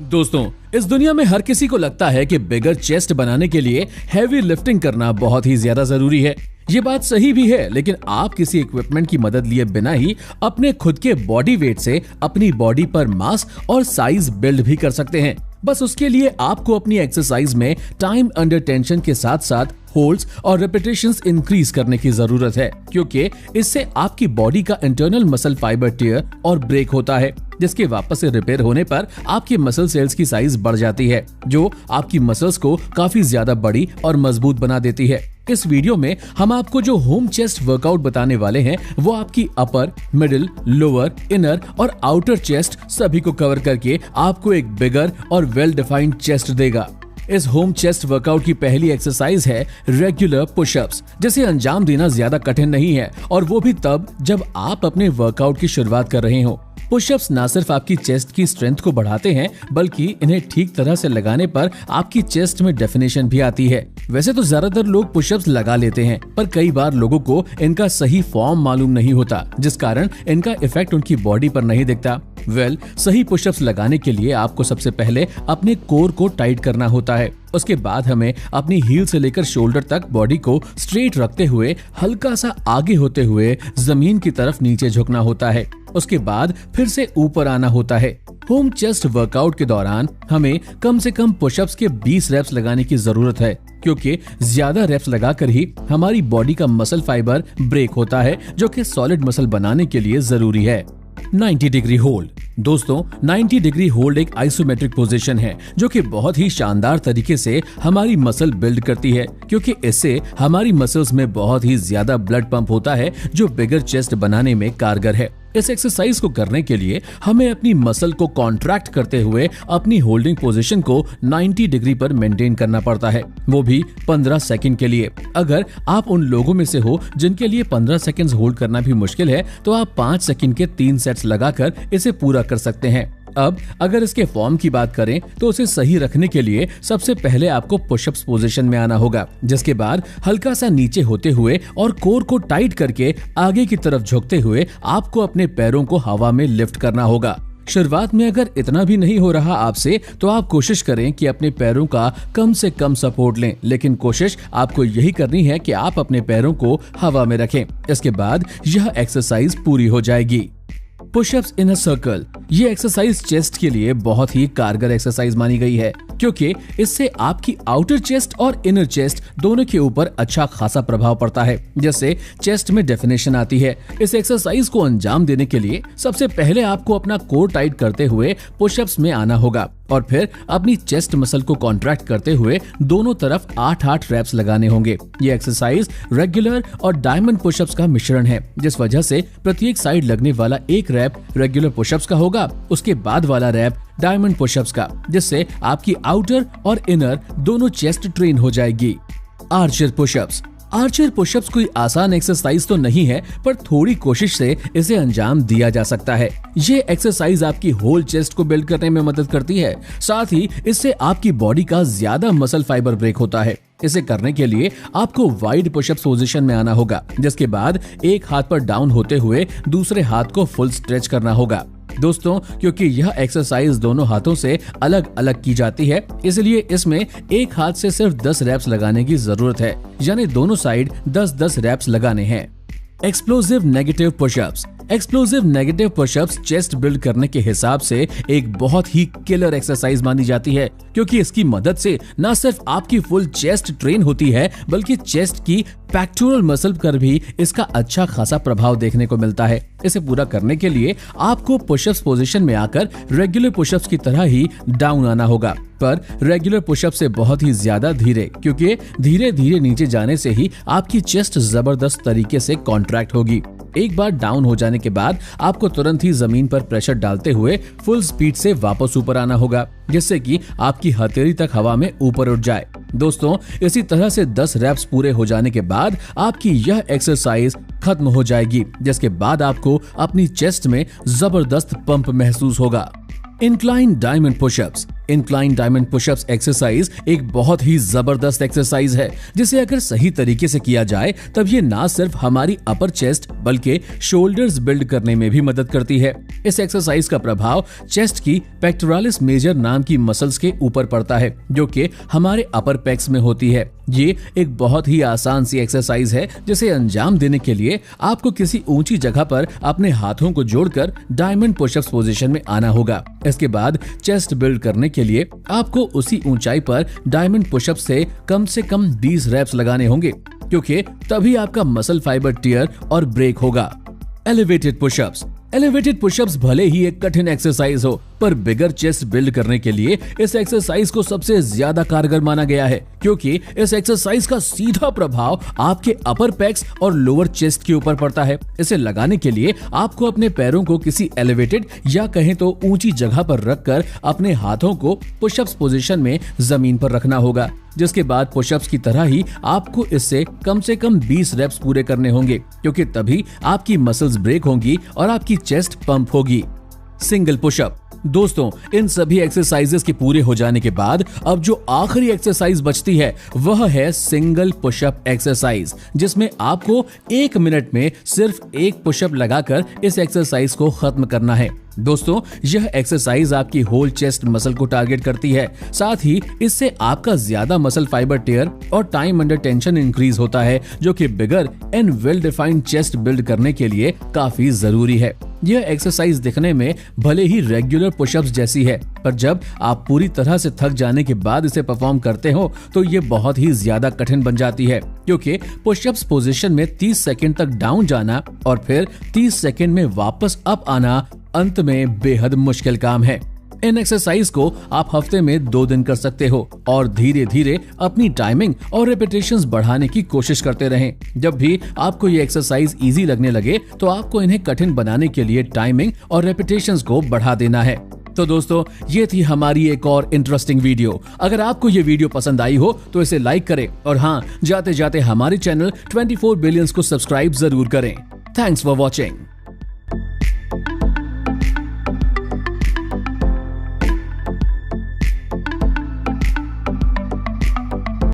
दोस्तों, इस दुनिया में हर किसी को लगता है कि बिगर चेस्ट बनाने के लिए हैवी लिफ्टिंग करना बहुत ही ज्यादा जरूरी है। ये बात सही भी है, लेकिन आप किसी इक्विपमेंट की मदद लिए बिना ही अपने खुद के बॉडी वेट से अपनी बॉडी पर मास और साइज बिल्ड भी कर सकते हैं। बस उसके लिए आपको अपनी एक्सरसाइज में टाइम अंडर टेंशन के साथ साथ होल्ड्स और रेपिटेशंस इंक्रीज करने की जरूरत है, क्योंकि इससे आपकी बॉडी का इंटरनल मसल फाइबर टियर और ब्रेक होता है, जिसके वापस से रिपेयर होने पर आपके मसल सेल्स की साइज बढ़ जाती है, जो आपकी मसल्स को काफी ज्यादा बड़ी और मजबूत बना देती है। इस वीडियो में हम आपको जो होम चेस्ट वर्कआउट बताने वाले हैं, वो आपकी अपर, मिडिल, लोअर, इनर और आउटर चेस्ट सभी को कवर करके आपको एक बिगर और वेल डिफाइंड चेस्ट देगा। इस होम चेस्ट वर्कआउट की पहली एक्सरसाइज है रेगुलर पुशअप्स, जिसे अंजाम देना ज्यादा कठिन नहीं है, और वो भी तब जब आप अपने वर्कआउट की शुरुआत कर रहे हो। पुशअप्स ना सिर्फ आपकी चेस्ट की स्ट्रेंथ को बढ़ाते हैं, बल्कि इन्हें ठीक तरह से लगाने पर आपकी चेस्ट में डेफिनेशन भी आती है। वैसे तो ज्यादातर लोग पुशअप्स लगा लेते हैं, पर कई बार लोगों को इनका सही फॉर्म मालूम नहीं होता, जिस कारण इनका इफेक्ट उनकी बॉडी पर नहीं दिखता। सही पुशअप्स लगाने के लिए आपको सबसे पहले अपने कोर को टाइट करना होता है। उसके बाद हमें अपनी हील से लेकर शोल्डर तक बॉडी को स्ट्रेट रखते हुए हल्का सा आगे होते हुए जमीन की तरफ नीचे झुकना होता है। उसके बाद फिर से ऊपर आना होता है। होम चेस्ट वर्कआउट के दौरान हमें कम से कम पुशअप्स के 20 रेप्स लगाने की जरूरत है, क्योंकि ज्यादा रेप्स लगाकर ही हमारी बॉडी का मसल फाइबर ब्रेक होता है, जो कि सॉलिड मसल बनाने के लिए जरूरी है। 90 डिग्री होल्ड। दोस्तों, 90 डिग्री होल्ड एक आइसोमेट्रिक पोजीशन है, जो कि बहुत ही शानदार तरीके से हमारी मसल बिल्ड करती है, क्योंकि इससे हमारी मसल्स में बहुत ही ज्यादा ब्लड पंप होता है, जो बिगर चेस्ट बनाने में कारगर है। इस एक्सरसाइज को करने के लिए हमें अपनी मसल को कॉन्ट्रैक्ट करते हुए अपनी होल्डिंग पोजीशन को 90 डिग्री पर मेंटेन करना पड़ता है, वो भी 15 सेकंड के लिए। अगर आप उन लोगों में से हो जिनके लिए 15 सेकंड्स होल्ड करना भी मुश्किल है, तो आप 5 सेकंड के 3 सेट्स लगाकर इसे पूरा कर सकते हैं। अब अगर इसके फॉर्म की बात करें, तो उसे सही रखने के लिए सबसे पहले आपको पुशअप्स पोजीशन में आना होगा, जिसके बाद हल्का सा नीचे होते हुए और कोर को टाइट करके आगे की तरफ झुकते हुए आपको अपने पैरों को हवा में लिफ्ट करना होगा। शुरुआत में अगर इतना भी नहीं हो रहा आपसे, तो आप कोशिश करें कि अपने पैरों का कम से कम सपोर्ट लें, लेकिन कोशिश आपको यही करनी है कि आप अपने पैरों को हवा में रखें। इसके बाद यह एक्सरसाइज पूरी हो जाएगी। Pushups in a circle. ये एक्सरसाइज चेस्ट के लिए बहुत ही कारगर एक्सरसाइज मानी गई है, क्योंकि इससे आपकी आउटर चेस्ट और इनर चेस्ट दोनों के ऊपर अच्छा खासा प्रभाव पड़ता है, जिससे चेस्ट में डेफिनेशन आती है। इस एक्सरसाइज को अंजाम देने के लिए सबसे पहले आपको अपना कोर टाइट करते हुए पुशअप्स में आना होगा, और फिर अपनी चेस्ट मसल को कॉन्ट्रैक्ट करते हुए दोनों तरफ 8-8 रेप्स लगाने होंगे। ये एक्सरसाइज रेगुलर और डायमंड पुशअप्स का मिश्रण है, जिस वजह से प्रत्येक साइड लगने वाला एक रैप रेगुलर पुशअप्स का होगा, उसके बाद वाला रैप डायमंड पुशअप्स का, जिससे आपकी आउटर और इनर दोनों चेस्ट ट्रेन हो जाएगी। Archer pushups. आर्चर पुशअप्स कोई आसान एक्सरसाइज तो नहीं है, पर थोड़ी कोशिश से इसे अंजाम दिया जा सकता है। ये एक्सरसाइज आपकी होल चेस्ट को बिल्ड करने में मदद करती है, साथ ही इससे आपकी बॉडी का ज्यादा मसल फाइबर ब्रेक होता है। इसे करने के लिए आपको वाइड पुशअप्स पोजीशन में आना होगा, जिसके बाद एक हाथ पर डाउन होते हुए दूसरे हाथ को फुल स्ट्रेच करना होगा। दोस्तों, क्योंकि यह एक्सरसाइज दोनों हाथों से अलग अलग की जाती है, इसलिए इसमें एक हाथ से सिर्फ 10 रेप्स लगाने की जरूरत है, यानी दोनों साइड 10-10 रेप्स लगाने हैं। Explosive negative pushups. Explosive negative pushups chest build करने के हिसाब से एक बहुत ही किलर एक्सरसाइज मानी जाती है, क्योंकि इसकी मदद से न सिर्फ आपकी फुल चेस्ट ट्रेन होती है, बल्कि चेस्ट की पेक्टोरल मसल पर भी इसका अच्छा खासा प्रभाव देखने को मिलता है। इसे पूरा करने के लिए आपको पुशअप्स पोजीशन में आकर रेगुलर पुशअप्स की तरह ही डाउन आना होगा, पर रेगुलर पुशअप से बहुत ही ज्यादा धीरे, क्योंकि धीरे धीरे नीचे जाने से ही आपकी चेस्ट जबरदस्त तरीके से कॉन्ट्रैक्ट होगी। एक बार डाउन हो जाने के बाद आपको तुरंत ही जमीन पर प्रेशर डालते हुए फुल स्पीड से वापस ऊपर आना होगा, जिससे कि आपकी हथेली तक हवा में ऊपर उठ जाए। दोस्तों, इसी तरह से 10 रेप्स पूरे हो जाने के बाद आपकी यह एक्सरसाइज खत्म हो जाएगी, जिसके बाद आपको अपनी चेस्ट में जबरदस्त पंप महसूस होगा। Incline diamond pushups. Incline diamond pushups exercise एक बहुत ही जबरदस्त एक्सरसाइज है, जिसे अगर सही तरीके से किया जाए तब ये ना सिर्फ हमारी अपर चेस्ट बल्कि शोल्डर्स बिल्ड करने में भी मदद करती है। इस एक्सरसाइज का प्रभाव चेस्ट की पेक्टोरालिस मेजर नाम की मसल्स के ऊपर पड़ता है, जो कि हमारे अपर पेक्स में होती है। ये एक बहुत ही आसान सी एक्सरसाइज है, जिसे अंजाम देने के लिए आपको किसी ऊंची जगह पर अपने हाथों को जोड़कर डायमंड पुशअप्स पोजीशन में आना होगा। इसके बाद चेस्ट बिल्ड करने के लिए आपको उसी ऊंचाई पर डायमंड पुशअप से कम 20 रेप्स लगाने होंगे, क्योंकि तभी आपका मसल फाइबर टियर और ब्रेक होगा। Elevated pushups. एलिवेटेड पुशअप्स भले ही एक कठिन एक्सरसाइज हो, पर बिगर चेस्ट बिल्ड करने के लिए इस एक्सरसाइज को सबसे ज्यादा कारगर माना गया है, क्योंकि इस एक्सरसाइज का सीधा प्रभाव आपके अपर पेक्स और लोअर चेस्ट के ऊपर पड़ता है। इसे लगाने के लिए आपको अपने पैरों को किसी एलिवेटेड या कहें तो ऊंची जगह पर रखकर अपने हाथों को पुशअप्स पोजीशन में जमीन पर रखना होगा, जिसके बाद पुशअप्स की तरह ही आपको इससे कम से कम 20 रेप्स पूरे करने होंगे, क्योंकि तभी आपकी मसल्स ब्रेक होंगी और आपकी चेस्ट पंप होगी। Single pushup. दोस्तों, इन सभी एक्सरसाइजेस के पूरे हो जाने के बाद अब जो आखिरी एक्सरसाइज बचती है वह है सिंगल पुशअप एक्सरसाइज, जिसमें आपको 1 मिनट में सिर्फ एक पुशअप लगाकर इस एक्सरसाइज को खत्म करना है। दोस्तों, यह एक्सरसाइज आपकी होल चेस्ट मसल को टारगेट करती है, साथ ही इससे आपका ज्यादा मसल फाइबर टेयर और टाइम अंडर टेंशन इंक्रीज होता है, जो कि bigger and well defined chest build करने के लिए काफी जरूरी है। यह एक्सरसाइज दिखने में भले ही रेगुलर पुशअप्स जैसी है, पर जब आप पूरी तरह से थक जाने के बाद इसे परफॉर्म करते हो तो ये बहुत ही ज्यादा कठिन बन जाती है, क्योंकि पुशअप्स पोजीशन में 30 सेकंड तक डाउन जाना और फिर 30 सेकंड में वापस अप आना अंत में बेहद मुश्किल काम है। इन एक्सरसाइज को आप हफ्ते में 2 दिन कर सकते हो और धीरे धीरे अपनी टाइमिंग और रेपिटेशंस बढ़ाने की कोशिश करते रहें। जब भी आपको ये एक्सरसाइज इजी लगने लगे तो आपको इन्हें कठिन बनाने के लिए टाइमिंग और रेपिटेशंस को बढ़ा देना है। तो दोस्तों, ये थी हमारी एक और इंटरेस्टिंग वीडियो। अगर आपको ये वीडियो पसंद आई हो तो इसे लाइक करें और हाँ, जाते जाते हमारे चैनल 24 बिलियंस को सब्सक्राइब जरूर करें। Thanks for watching.